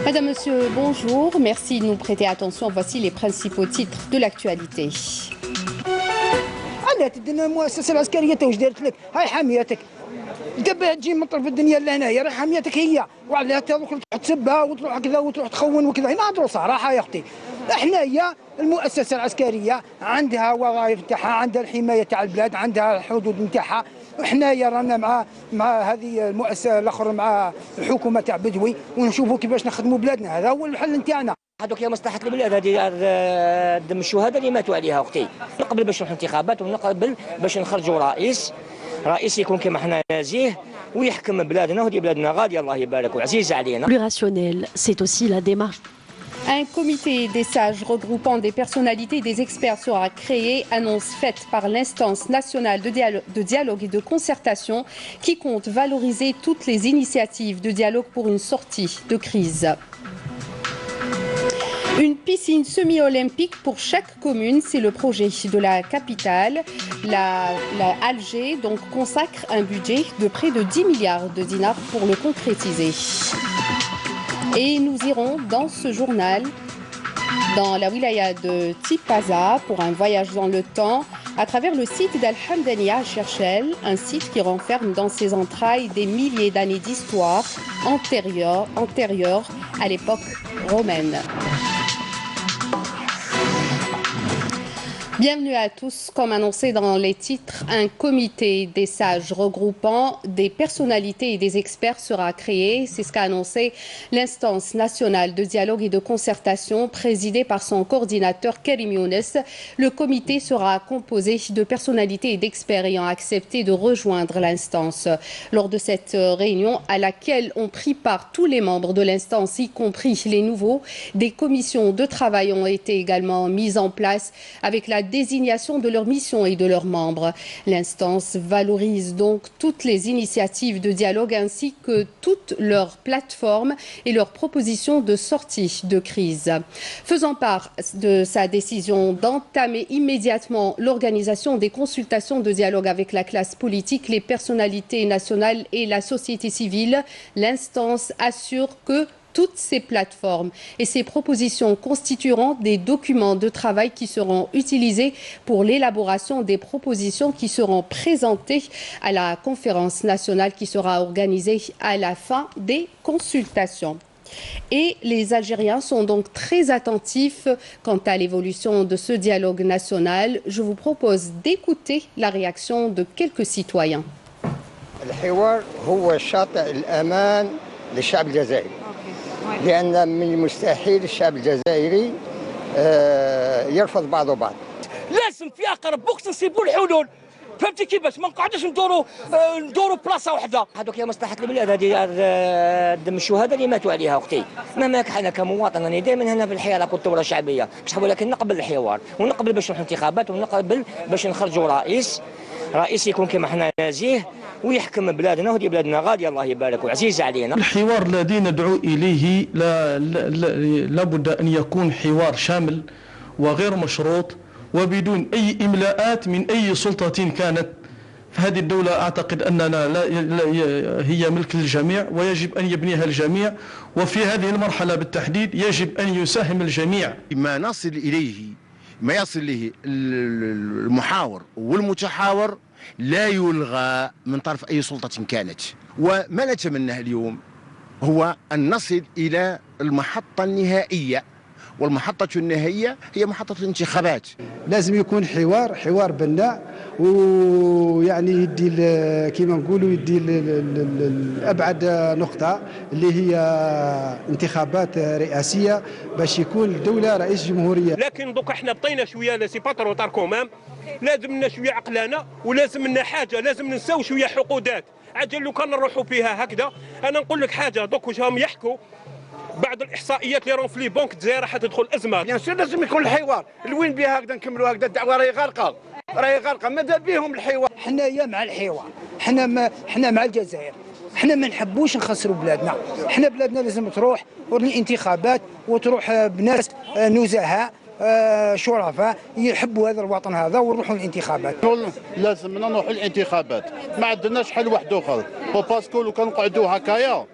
Madame, Monsieur, bonjour. Merci de nous prêter attention. Voici les principaux titres de l'actualité. لا تدنا المؤسسه العسكريه واش دارت لك؟ هاي حاميتك دابا تجي من طرف الدنيا لهنايا راه حاميتك هي وعليها تروح تسبها وتروح كذا وتروح تخون وكذا. نهضروا صراحه يا اختي، احنا هي المؤسسه العسكريه عندها وظائف نتاعها، عندها الحمايه تاع البلاد، عندها الحدود نتاعها. وحنايا رانا مع هذه المؤسسه الاخرى، مع الحكومه تاع بدوي، ونشوفوا كيفاش نخدموا بلادنا. هذا هو الحل نتاعنا. هذوك يا مصلحة البلاد، هذه دم الشهداء اللي ماتوا عليها اختي. نقبل باش نروحوا انتخابات، ونقبل باش نخرجوا رئيس يكون كما حنا نازيه ويحكم بلادنا، وهذه بلادنا غاديه الله يبارك وعزيزه علينا. Plus rationnel, c'est aussi la démarche. Un comité des sages regroupant des personnalités et des experts sera créé, annonce faite par l'instance nationale de dialogue et de concertation qui compte valoriser toutes les initiatives de dialogue pour une sortie de crise. Une piscine semi-olympique pour chaque commune, c'est le projet de la capitale. La Alger donc consacre un budget de près de 10 milliards de dinars pour le concrétiser. Et nous irons dans ce journal dans la wilaya de Tipaza pour un voyage dans le temps à travers le site d'Al-Hamdaniya à Cherchel, un site qui renferme dans ses entrailles des milliers d'années d'histoire antérieure à l'époque romaine. Bienvenue à tous. Comme annoncé dans les titres, un comité des sages regroupant des personnalités et des experts sera créé. C'est ce qu'a annoncé l'instance nationale de dialogue et de concertation présidée par son coordinateur Karim Younes. Le comité sera composé de personnalités et d'experts ayant accepté de rejoindre l'instance. Lors de cette réunion à laquelle ont pris part tous les membres de l'instance, y compris les nouveaux, des commissions de travail ont été également mises en place avec la désignation de leurs missions et de leurs membres. L'instance valorise donc toutes les initiatives de dialogue ainsi que toutes leurs plateformes et leurs propositions de sortie de crise. Faisant part de sa décision d'entamer immédiatement l'organisation des consultations de dialogue avec la classe politique, les personnalités nationales et la société civile, l'instance assure que toutes ces plateformes et ces propositions constitueront des documents de travail qui seront utilisés pour l'élaboration des propositions qui seront présentées à la conférence nationale qui sera organisée à la fin des consultations. Et les Algériens sont donc très attentifs quant à l'évolution de ce dialogue national. Je vous propose d'écouter la réaction de quelques citoyens. الحوار هو شاطئ الأمان للشعب الجزائري. لأن من المستحيل الشعب الجزائري يرفض بعضه بعض. لازم في أقرب وقت نصيبوا الحلول. فهمتي كيفاش؟ ما نقعدوش ندوروا بلاصه واحده. هذوك يا مصلحة البلاد، هذه دم الشهداء اللي ماتوا عليها اختي. مهما حنا كمواطن راني دائما هنا في الحياه والثوره الشعبيه، ولكن نقبل الحوار، ونقبل باش نروحوا انتخابات، ونقبل باش نخرجوا رئيس يكون كما حنا نازيه ويحكم بلادنا، وهذه بلادنا غاديه الله يبارك وعزيزه علينا. الحوار الذي ندعو اليه لابد ان يكون حوار شامل وغير مشروط وبدون اي املاءات من اي سلطه كانت. فهذه الدوله اعتقد اننا هي ملك للجميع ويجب ان يبنيها الجميع، وفي هذه المرحله بالتحديد يجب ان يساهم الجميع. ما نصل اليه، ما يصل اليه المحاور والمتحاور لا يلغى من طرف أي سلطة كانت. وما نتمناه اليوم هو أن نصل إلى المحطة النهائية، والمحطة النهائية هي محطة الانتخابات. لازم يكون حوار بناء، ويعني يدي كما نقولوا يدي الأبعد نقطة اللي هي انتخابات رئاسية باش يكون الدولة رئيس جمهورية. لكن دوك احنا بطينا شويه لا سي باترو تار كومام، لازم لنا شويه عقلانه، ولازم لنا حاجه، لازم ننساو شويه حقودات. عجل لو كان نروحوا فيها هكذا. انا نقول لك حاجه، دوك واش هم يحكوا بعض الاحصائيات اللي راهم في لي بنك الجزائر راح تدخل ازمه. بيان سور لازم يكون الحوار. الوين بها هكذا نكملوا هكذا؟ الدعوه راهي غارقه، ماذا بهم الحوار؟ حنايا مع الحوار، حنا مع الجزائر. حنا ما نحبوش نخسروا بلادنا. حنا بلادنا لازم تروح انتخابات، وتروح بناس نزهاء شرفاء يحبوا هذا الوطن هذا، ونروحوا الانتخابات. لازمنا نروحوا الانتخابات، ما عندناش حل واحد اخر. باسكو لو كان نقعدوا هكايا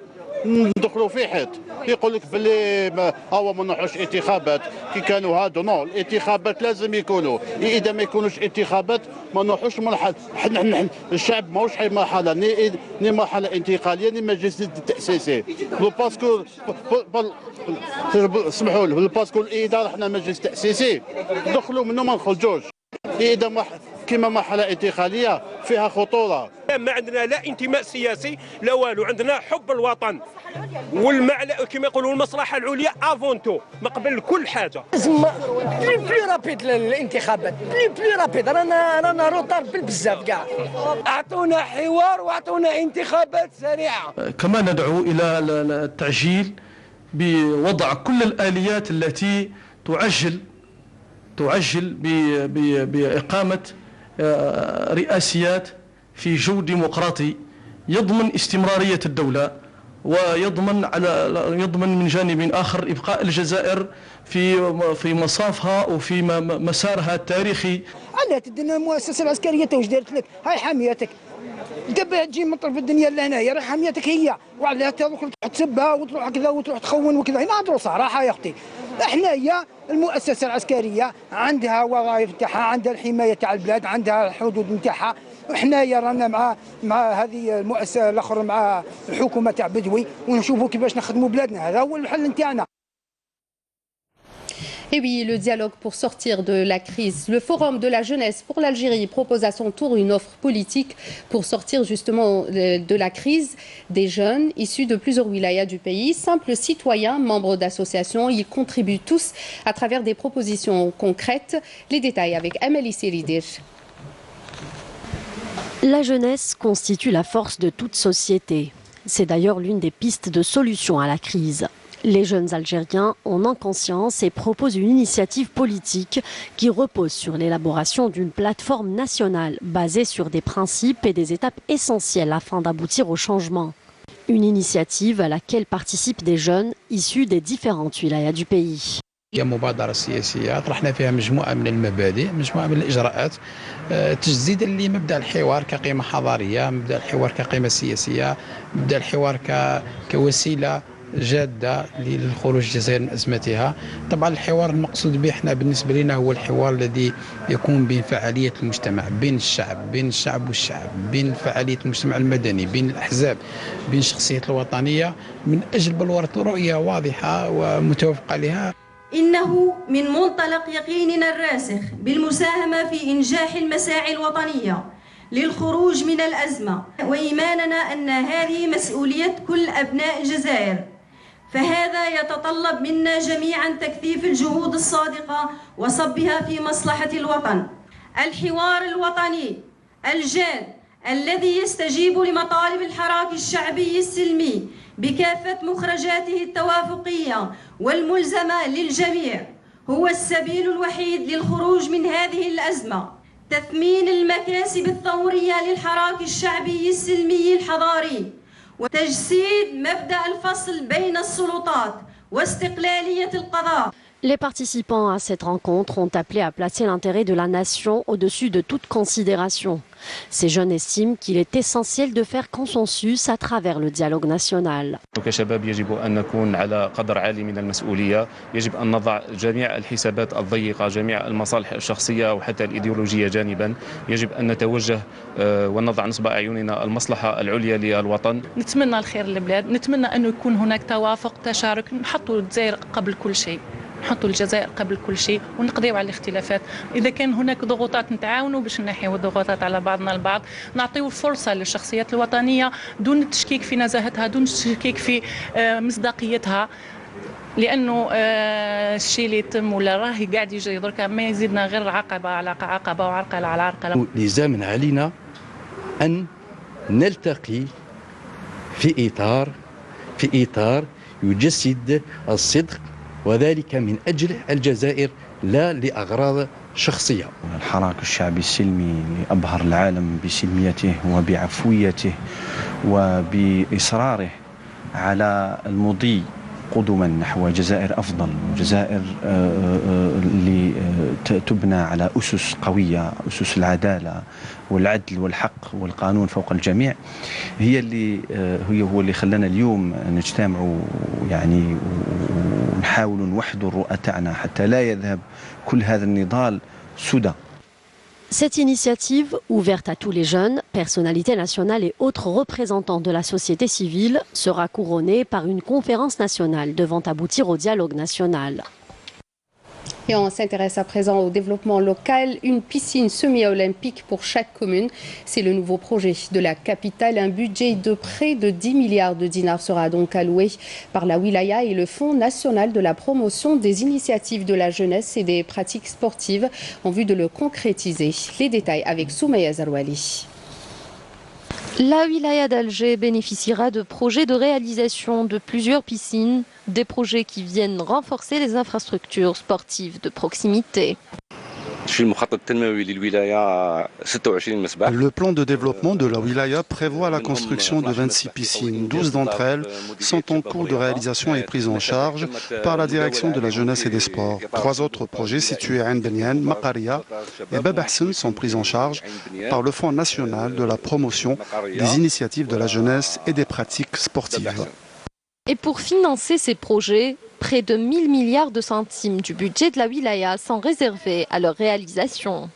ندخلوا في حيط يقول لك باللي ما نروحوش انتخابات كي كانوا هادو. نو الانتخابات لازم يكونوا، اذا ما يكونوش انتخابات ما نروحوش مرحله. حنا الشعب ماهوش مرحله ني مرحله انتقاليه ني مجلس تاسيسي. لو باسكو سمحوا لي الباسكو الاداره حنا مجلس تاسيسي دخلوا منه ما نخرجوش. اذا كما مرحله انتقاليه فيها خطوره. ما عندنا لا انتماء سياسي لا والو، عندنا حب الوطن كما يقولوا المصلحه العليا افونتو ما قبل كل حاجه. لازم بلي رابيد الانتخابات، بلي رابيد. رانا روطار بزاف كاع. اعطونا حوار واعطونا انتخابات سريعه. كما ندعو الى التعجيل بوضع كل الآليات التي تعجل بإقامة رئاسيات في جو ديمقراطي يضمن استمرارية الدولة ويضمن من جانب آخر إبقاء الجزائر في مصافها وفي مسارها التاريخي. علاه تدنا المؤسسة العسكرية واش دارت لك؟ هاي حاميتك دابا تجي من طرف الدنيا لهنايا راه حاميتك هي، وعلاه تروح تسبها وتروح كذا وتروح تخون وكذا. نهضروا صراحة يا أختي، حنايا المؤسسة العسكرية عندها وظائف تاعها، عندها الحماية تاع البلاد، عندها الحدود نتاعها. حنايا رانا مع هذه المؤسسة الأخرى مع الحكومة تاع بدوي ونشوفوا كيفاش نخدموا بلادنا. هذا هو الحل نتاعنا. Et oui, le dialogue pour sortir de la crise. Le Forum de la jeunesse pour l'Algérie propose à son tour une offre politique pour sortir justement de la crise. Des jeunes issus de plusieurs wilayas du pays, simples citoyens, membres d'associations, ils contribuent tous à travers des propositions concrètes. Les détails avec Amélie Seridir. La jeunesse constitue la force de toute société. C'est d'ailleurs l'une des pistes de solution à la crise. Les jeunes Algériens en ont conscience et proposent une initiative politique qui repose sur l'élaboration d'une plateforme nationale basée sur des principes et des étapes essentielles afin d'aboutir au changement. Une initiative à laquelle participent des jeunes issus des différentes wilayas du pays. هي مبادرة سياسية طرحنا فيها مجموعة من المبادئ، مجموعة من الإجراءات تجديدا لمبدأ الحوار كقيمة حضارية، مبدأ الحوار كقيمة سياسية، مبدأ الحوار كوسيلة جادة للخروج الجزائر من أزمتها. طبعا الحوار المقصود به احنا بالنسبة لنا هو الحوار الذي يكون بين فعالية المجتمع، بين الشعب والشعب، بين فعالية المجتمع المدني، بين الأحزاب، بين الشخصيات الوطنية، من أجل بلورة رؤية واضحة ومتوافقة لها. إنه من منطلق يقيننا الراسخ بالمساهمة في إنجاح المساعي الوطنية للخروج من الأزمة، وإيماننا أن هذه مسؤولية كل أبناء الجزائر، فهذا يتطلب منا جميعا تكثيف الجهود الصادقة وصبها في مصلحة الوطن. الحوار الوطني الجاد الذي يستجيب لمطالب الحراك الشعبي السلمي بكافة مخرجاته التوافقية والملزمة للجميع هو السبيل الوحيد للخروج من هذه الأزمة. تثمين المكاسب الثورية للحراك الشعبي السلمي الحضاري وتجسيد مبدأ الفصل بين السلطات واستقلالية القضاء. Les participants à cette rencontre ont appelé à placer l'intérêt de la nation au-dessus de toute considération. Ces jeunes estiment qu'il est essentiel de faire consensus à travers le dialogue national. كشباب يجب أن نكون على قدر عالي من المسؤولية، يجب أن نضع جميع الحسابات الضيقة، جميع المصالح الشخصية وحتى الإيديولوجية جانبا. يجب أن نتوجه ونضع نصب أعيننا المصلحة العليا للوطن. نتمنى الخير للبلاد، نتمنى أنه يكون هناك توافق تشارك، نحطوا الجزائر قبل كل شيء، نحطوا الجزائر قبل كل شيء ونقضيو على الاختلافات. إذا كان هناك ضغوطات نتعاونوا باش نحيوا الضغوطات على بعضنا البعض، نعطيو الفرصة للشخصيات الوطنية دون التشكيك في نزاهتها، دون التشكيك في مصداقيتها، لأنه الشيء اللي يتم ولا راهي قاعد يجي درك ما يزيدنا غير عقبة على عقبة وعرقلة على عرقلة. لزاما علينا أن نلتقي في إطار يجسد الصدق، وذلك من أجل الجزائر لا لأغراض شخصية. الحراك الشعبي السلمي أبهر العالم بسلميته وبعفويته وبإصراره على المضي قدما نحو جزائر أفضل، جزائر اللي تبنى على أسس قوية، أسس العدالة والعدل والحق والقانون فوق الجميع، هو اللي خلانا اليوم نجتمع يعني ونحاول نوحد الرؤى تاعنا حتى لا يذهب كل هذا النضال سدى. Cette initiative, ouverte à tous les jeunes, personnalités nationales et autres représentants de la société civile, sera couronnée par une conférence nationale devant aboutir au dialogue national. Et on s'intéresse à présent au développement local. Une piscine semi-olympique pour chaque commune. C'est le nouveau projet de la capitale. Un budget de près de 10 milliards de dinars sera donc alloué par la Wilaya et le Fonds national de la promotion des initiatives de la jeunesse et des pratiques sportives en vue de le concrétiser. Les détails avec Soumaya Zarouali. La Wilaya d'Alger bénéficiera de projets de réalisation de plusieurs piscines, des projets qui viennent renforcer les infrastructures sportives de proximité. Le plan de développement de la Wilaya prévoit la construction de 26 piscines. 12 d'entre elles sont en cours de réalisation et prise en charge par la direction de la jeunesse et des sports. 3 autres projets situés à Ain Benyan, Maqaria et Bab Ahsen sont pris en charge par le Fonds national de la promotion des initiatives de la jeunesse et des pratiques sportives. Et pour financer ces projets, près de 1000 milliards de centimes du budget de la Wilaya sont réservés à leur réalisation.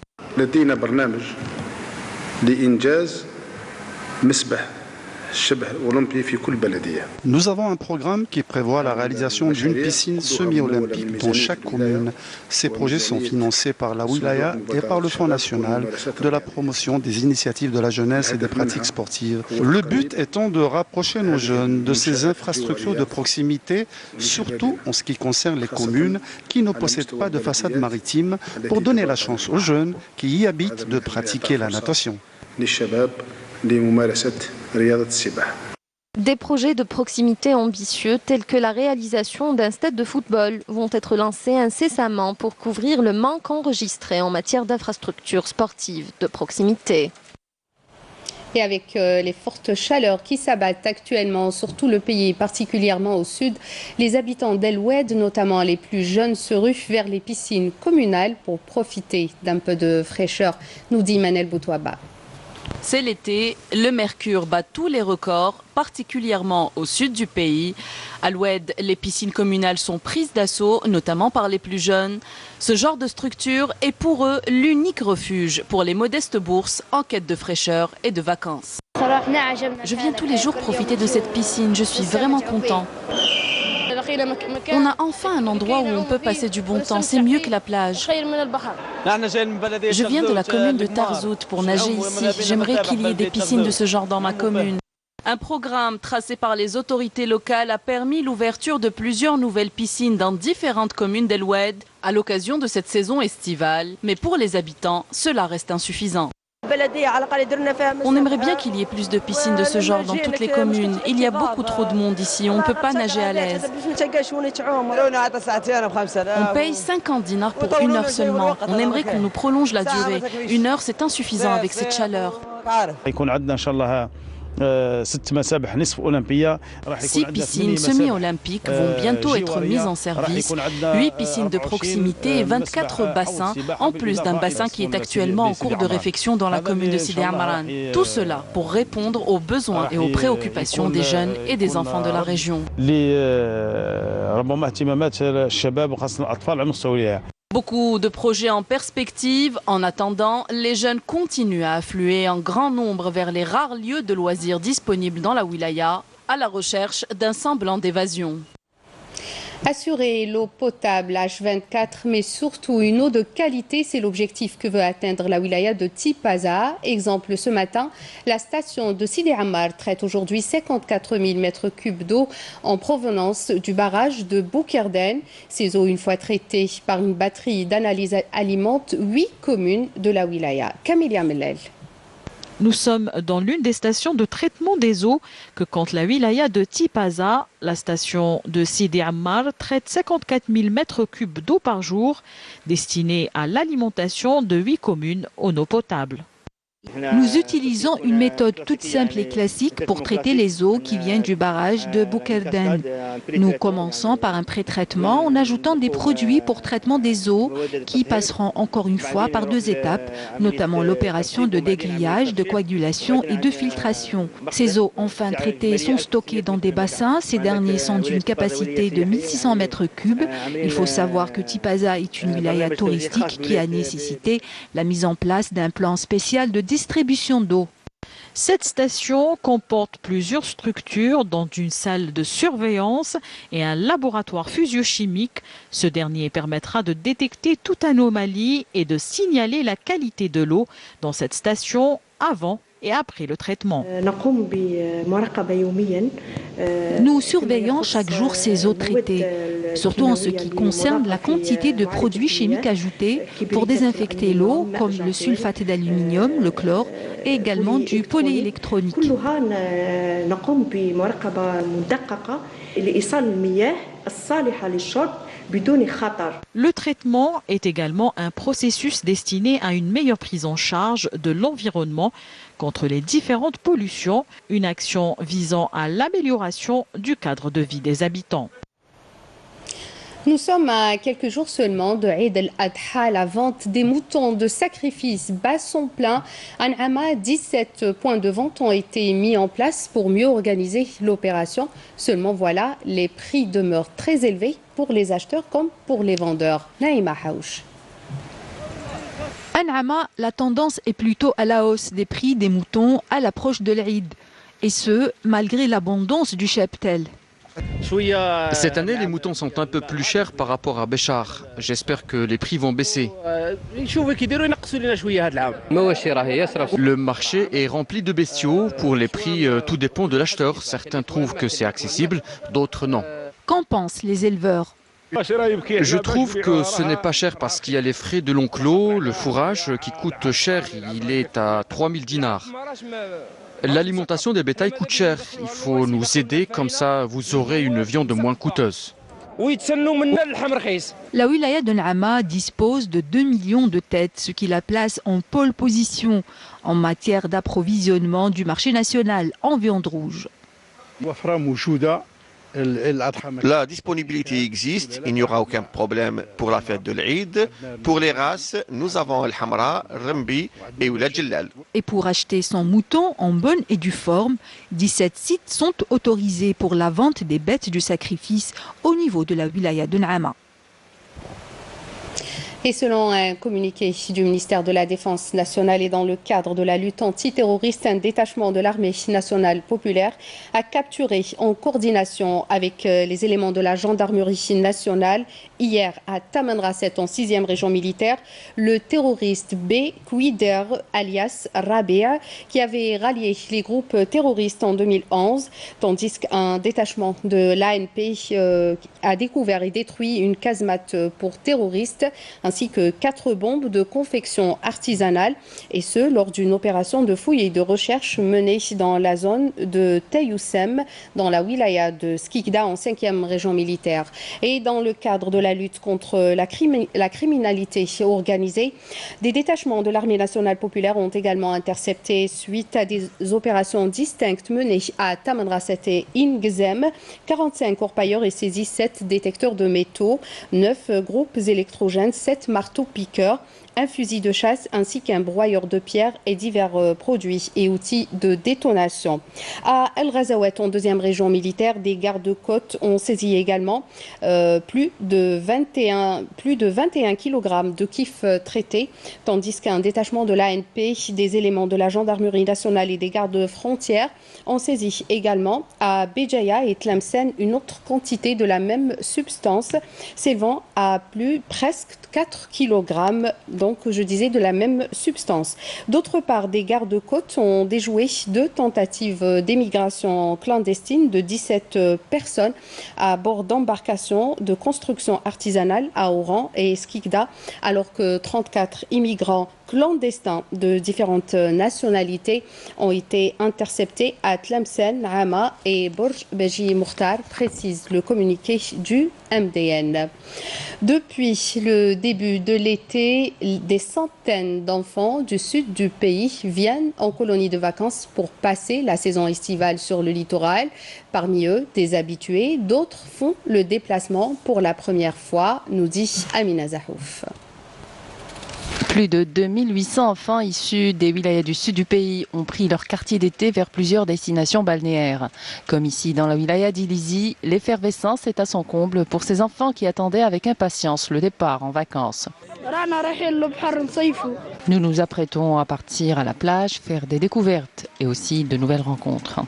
Nous avons un programme qui prévoit la réalisation d'une piscine semi-olympique dans chaque commune. Ces projets sont financés par la Wilaya et par le Fonds national de la promotion des initiatives de la jeunesse et des pratiques sportives. Le but étant de rapprocher nos jeunes de ces infrastructures de proximité, surtout en ce qui concerne les communes qui ne possèdent pas de façade maritime, pour donner la chance aux jeunes qui y habitent de pratiquer la natation. Des projets de proximité ambitieux tels que la réalisation d'un stade de football vont être lancés incessamment pour couvrir le manque enregistré en matière d'infrastructures sportives de proximité. Et avec les fortes chaleurs qui s'abattent actuellement sur tout le pays, particulièrement au sud, les habitants d'El Oued, notamment les plus jeunes, se ruent vers les piscines communales pour profiter d'un peu de fraîcheur, nous dit Manel Boutouaba. C'est l'été, le mercure bat tous les records, particulièrement au sud du pays. À l'Oued, les piscines communales sont prises d'assaut, notamment par les plus jeunes. Ce genre de structure est pour eux l'unique refuge pour les modestes bourses en quête de fraîcheur et de vacances. Je viens tous les jours profiter de cette piscine, je suis vraiment content. On a enfin un endroit où on peut passer du bon temps, c'est mieux que la plage. Je viens de la commune de Tarzout pour nager ici. J'aimerais qu'il y ait des piscines de ce genre dans ma commune. Un programme tracé par les autorités locales a permis l'ouverture de plusieurs nouvelles piscines dans différentes communes d'El Oued à l'occasion de cette saison estivale. Mais pour les habitants, cela reste insuffisant. On aimerait bien qu'il y ait plus de piscines de ce genre dans toutes les communes. Il y a beaucoup trop de monde ici, on ne peut pas nager à l'aise. On paye 50 dinars pour 1 heure seulement. On aimerait qu'on nous prolonge la durée. 1 heure, c'est insuffisant avec cette chaleur. 6 piscines semi-olympiques vont bientôt être mises en service, 8 piscines de proximité et 24 bassins, en plus d'un bassin qui est actuellement en cours de réfection dans la commune de Sidi Amran. Tout cela pour répondre aux besoins et aux préoccupations des jeunes et des enfants de la région. Beaucoup de projets en perspective. En attendant, les jeunes continuent à affluer en grand nombre vers les rares lieux de loisirs disponibles dans la wilaya, à la recherche d'un semblant d'évasion. Assurer l'eau potable H24, mais surtout une eau de qualité, c'est l'objectif que veut atteindre la wilaya de Tipaza. Exemple, ce matin, la station de Sidi Ammar traite aujourd'hui 54 000 mètres cubes d'eau en provenance du barrage de Boukerden. Ces eaux, une fois traitées par une batterie d'analyse, alimentent 8 communes de la wilaya. Camélia Mellel. Nous sommes dans l'une des stations de traitement des eaux que compte la wilaya de Tipaza. La station de Sidi Ammar traite 54 000 mètres cubes d'eau par jour, destinée à l'alimentation de 8 communes en eau potable. Nous utilisons une méthode toute simple et classique pour traiter les eaux qui viennent du barrage de Boukerden. Nous commençons par un pré-traitement en ajoutant des produits pour traitement des eaux qui passeront encore une fois par 2 étapes, notamment l'opération de dégrillage, de coagulation et de filtration. Ces eaux enfin traitées sont stockées dans des bassins. Ces derniers sont d'une capacité de 1600 mètres cubes. Il faut savoir que Tipaza est une wilaya touristique qui a nécessité la mise en place d'un plan spécial de distribution d'eau. Cette station comporte plusieurs structures, dont une salle de surveillance et un laboratoire physio-chimique. Ce dernier permettra de détecter toute anomalie et de signaler la qualité de l'eau dans cette station avant et après le traitement. Nous surveillons chaque jour ces eaux traitées, surtout en ce qui concerne la quantité de produits chimiques ajoutés pour désinfecter l'eau, comme le sulfate d'aluminium, le chlore et également du polyélectronique. Le traitement est également un processus destiné à une meilleure prise en charge de l'environnement contre les différentes pollutions, une action visant à l'amélioration du cadre de vie des habitants. Nous sommes à quelques jours seulement de Eid al-Adha. La vente des moutons de sacrifice bat son plein. À N'Ama, 17 points de vente ont été mis en place pour mieux organiser l'opération. Seulement voilà, les prix demeurent très élevés pour les acheteurs comme pour les vendeurs. Naïma Haouch. À N'Ama, la tendance est plutôt à la hausse des prix des moutons à l'approche de l'Eid. Et ce, malgré l'abondance du cheptel. Cette année, les moutons sont un peu plus chers par rapport à Béchar. J'espère que les prix vont baisser. Le marché est rempli de bestiaux. Pour les prix, tout dépend de l'acheteur. Certains trouvent que c'est accessible, d'autres non. Qu'en pensent les éleveurs ? Je trouve que ce n'est pas cher parce qu'il y a les frais de l'enclos, le fourrage qui coûte cher, il est à 3000 dinars. L'alimentation des bétails coûte cher, il faut nous aider, comme ça vous aurez une viande moins coûteuse. La wilaya de N'Ama dispose de 2 millions de têtes, ce qui la place en pole position en matière d'approvisionnement du marché national en viande rouge. La disponibilité existe, il n'y aura aucun problème pour la fête de l'Eid. Pour les races, nous avons El Hamra, Rambi et Oulad Jellal. Et pour acheter son mouton en bonne et due forme, 17 sites sont autorisés pour la vente des bêtes du sacrifice au niveau de la wilaya de N'Ama. Et selon un communiqué du ministère de la Défense nationale et dans le cadre de la lutte antiterroriste, un détachement de l'armée nationale populaire a capturé en coordination avec les éléments de la gendarmerie nationale hier à Tamanrasset en 6e région militaire le terroriste B. Kouider alias Rabea qui avait rallié les groupes terroristes en 2011 tandis qu'un détachement de l'ANP a découvert et détruit une casemate pour terroristes ainsi que 4 bombes de confection artisanale, et ce, lors d'une opération de fouille et de recherche menée dans la zone de Tayoussem, dans la wilaya de Skikda, en 5e région militaire. Et dans le cadre de la lutte contre la criminalité organisée, des détachements de l'armée nationale populaire ont également intercepté, suite à des opérations distinctes menées à Tamanrasset et Ingzem, 45 orpailleurs et saisi 7 détecteurs de métaux, 9 groupes électrogènes, 7 marteaux-piqueurs, un fusil de chasse ainsi qu'un broyeur de pierre et divers produits et outils de détonation. À El Ghazouet, en 2e région militaire, des gardes-côtes ont saisi également plus de 21 kg de kif traités, tandis qu'un détachement de l'ANP, des éléments de la gendarmerie nationale et des gardes-frontières ont saisi également à Béjaïa et Tlemcen une autre quantité de la même substance, s'élevant à presque 4 kg, donc je disais de la même substance. D'autre part, des gardes-côtes ont déjoué 2 tentatives d'émigration clandestine de 17 personnes à bord d'embarcations de construction artisanale à Oran et Skikda, alors que 34 immigrants clandestins de différentes nationalités ont été interceptés à Tlemcen, Hama et Bourj Beji Mokhtar, précise le communiqué du MDN. Depuis le début de l'été, des centaines d'enfants du sud du pays viennent en colonie de vacances pour passer la saison estivale sur le littoral. Parmi eux, des habitués, d'autres font le déplacement pour la première fois, nous dit Amina Zahouf. Plus de 2800 enfants issus des wilayas du sud du pays ont pris leur quartier d'été vers plusieurs destinations balnéaires. Comme ici dans la wilaya d'Ilizi, l'effervescence est à son comble pour ces enfants qui attendaient avec impatience le départ en vacances. Nous nous apprêtons à partir à la plage, faire des découvertes et aussi de nouvelles rencontres.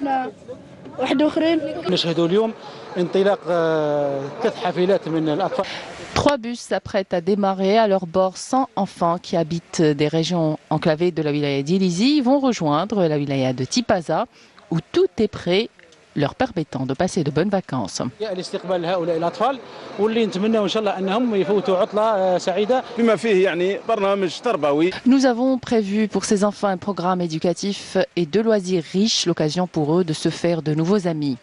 Trois bus s'apprêtent à démarrer à leur bord. 100 enfants qui habitent des régions enclavées de la wilaya d'Ilizi vont rejoindre la wilaya de Tipaza où tout est prêt, leur permettant de passer de bonnes vacances. Nous avons prévu pour ces enfants un programme éducatif et de loisirs riches, l'occasion pour eux de se faire de nouveaux amis.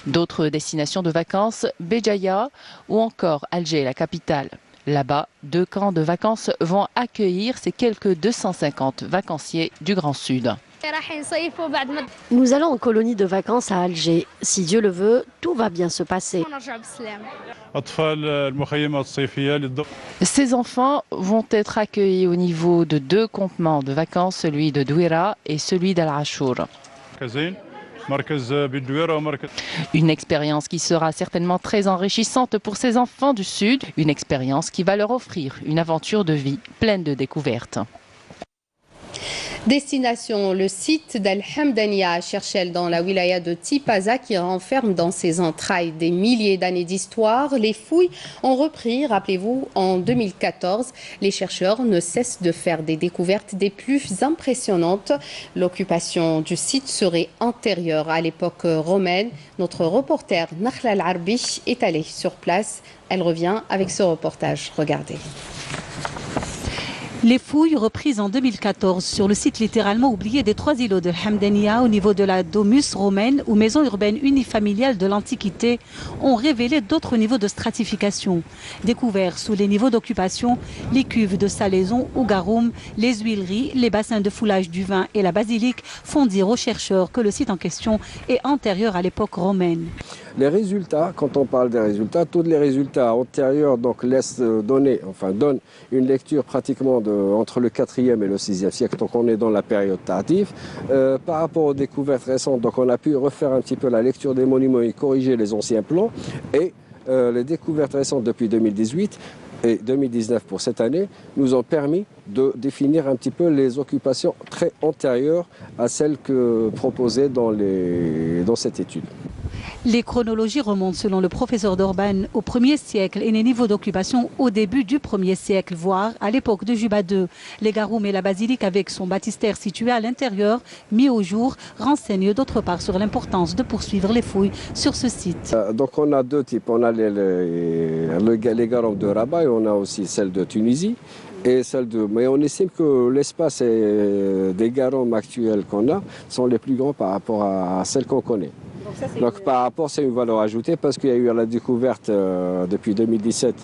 D'autres destinations de vacances, Béjaïa ou encore Alger, la capitale. Là-bas, 2 camps de vacances vont accueillir ces quelques 250 vacanciers du Grand Sud. Nous allons en colonie de vacances à Alger. Si Dieu le veut, tout va bien se passer. Ces enfants vont être accueillis au niveau de 2 campements de vacances, celui de Douira et celui d'Al-Achour. Une expérience qui sera certainement très enrichissante pour ces enfants du Sud, une expérience qui va leur offrir une aventure de vie pleine de découvertes. Destination, le site d'Al-Hamdaniya à Cherchel dans la wilaya de Tipaza qui renferme dans ses entrailles des milliers d'années d'histoire. Les fouilles ont repris, rappelez-vous, en 2014. Les chercheurs ne cessent de faire des découvertes des plus impressionnantes. L'occupation du site serait antérieure à l'époque romaine. Notre reporter Nakhla Al-Arbi est allée sur place. Elle revient avec ce reportage. Regardez. Les fouilles reprises en 2014 sur le site littéralement oublié des 3 îlots de Hamdaniya au niveau de la domus romaine ou maison urbaine unifamiliale de l'Antiquité ont révélé d'autres niveaux de stratification. Découverts sous les niveaux d'occupation, les cuves de salaison ou garoum, les huileries, les bassins de foulage du vin et la basilique font dire aux chercheurs que le site en question est antérieur à l'époque romaine. Les résultats, quand on parle des résultats, tous les résultats antérieurs donnent une lecture pratiquement entre le 4e et le 6e siècle, donc on est dans la période tardive. Par rapport aux découvertes récentes, donc on a pu refaire un petit peu la lecture des monuments et corriger les anciens plans. Et les découvertes récentes depuis 2018 et 2019 pour cette année nous ont permis de définir un petit peu les occupations très antérieures à celles que proposées dans cette étude. Les chronologies remontent selon le professeur d'Orban au 1er siècle et les niveaux d'occupation au début du 1er siècle, voire à l'époque de Juba II. Les garoum et la basilique avec son baptistère situé à l'intérieur, mis au jour, renseignent d'autre part sur l'importance de poursuivre les fouilles sur ce site. Donc on a 2 types, on a les garoum de Rabat et on a aussi celle de Tunisie. Mais on estime que l'espace des garoum actuels qu'on a sont les plus grands par rapport à celles qu'on connaît. Donc par rapport, c'est une valeur ajoutée parce qu'il y a eu la découverte depuis 2017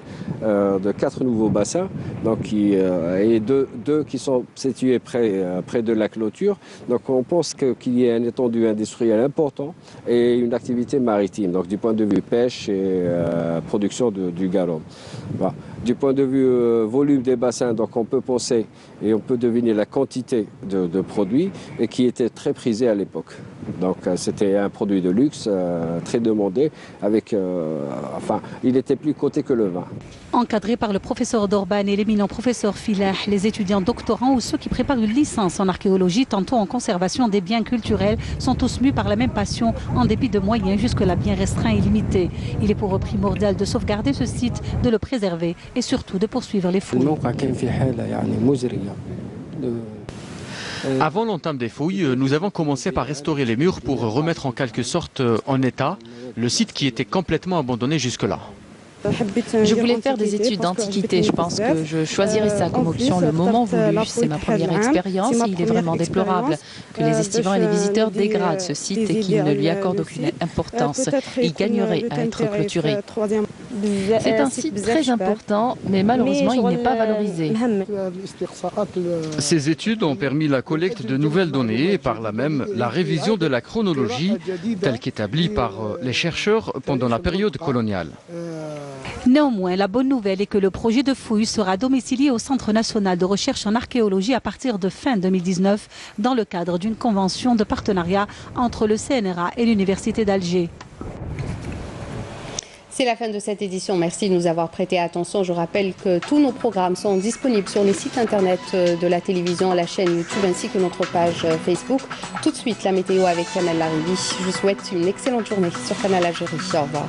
de 4 nouveaux bassins et 2 qui sont situés près de la clôture. Donc on pense qu'il y a un étendue industrielle important et une activité maritime, donc du point de vue pêche et production du garum. Voilà. Du point de vue volume des bassins, donc on peut penser et on peut deviner la quantité de produits et qui était très prisé à l'époque. Donc c'était un produit de luxe très demandé, il était plus coté que le vin. Encadrés par le professeur d'Orban et l'éminent professeur Filah, les étudiants doctorants ou ceux qui préparent une licence en archéologie, tantôt en conservation des biens culturels, sont tous mus par la même passion en dépit de moyens jusque-là bien restreints et limités. Il est pour eux primordial de sauvegarder ce site, de le préserver et surtout de poursuivre les fouilles. Avant l'entame des fouilles, nous avons commencé par restaurer les murs pour remettre en quelque sorte en état le site qui était complètement abandonné jusque-là. Je voulais faire des études d'antiquité. Je pense que je choisirais ça comme option le moment voulu. C'est ma première expérience et il est vraiment déplorable que les estivants et les visiteurs dégradent ce site et qu'ils ne lui accordent aucune importance. Il gagnerait à être clôturé. C'est un site très important, mais malheureusement, il n'est pas valorisé. Ces études ont permis la collecte de nouvelles données et par là même la révision de la chronologie telle qu'établie par les chercheurs pendant la période coloniale. Néanmoins, la bonne nouvelle est que le projet de fouille sera domicilié au Centre national de recherche en archéologie à partir de fin 2019 dans le cadre d'une convention de partenariat entre le CNRA et l'Université d'Alger. C'est la fin de cette édition. Merci de nous avoir prêté attention. Je rappelle que tous nos programmes sont disponibles sur les sites internet de la télévision, la chaîne YouTube ainsi que notre page Facebook. Tout de suite, la météo avec Kamel Larivi. Je vous souhaite une excellente journée sur Canal Algérie. Au revoir.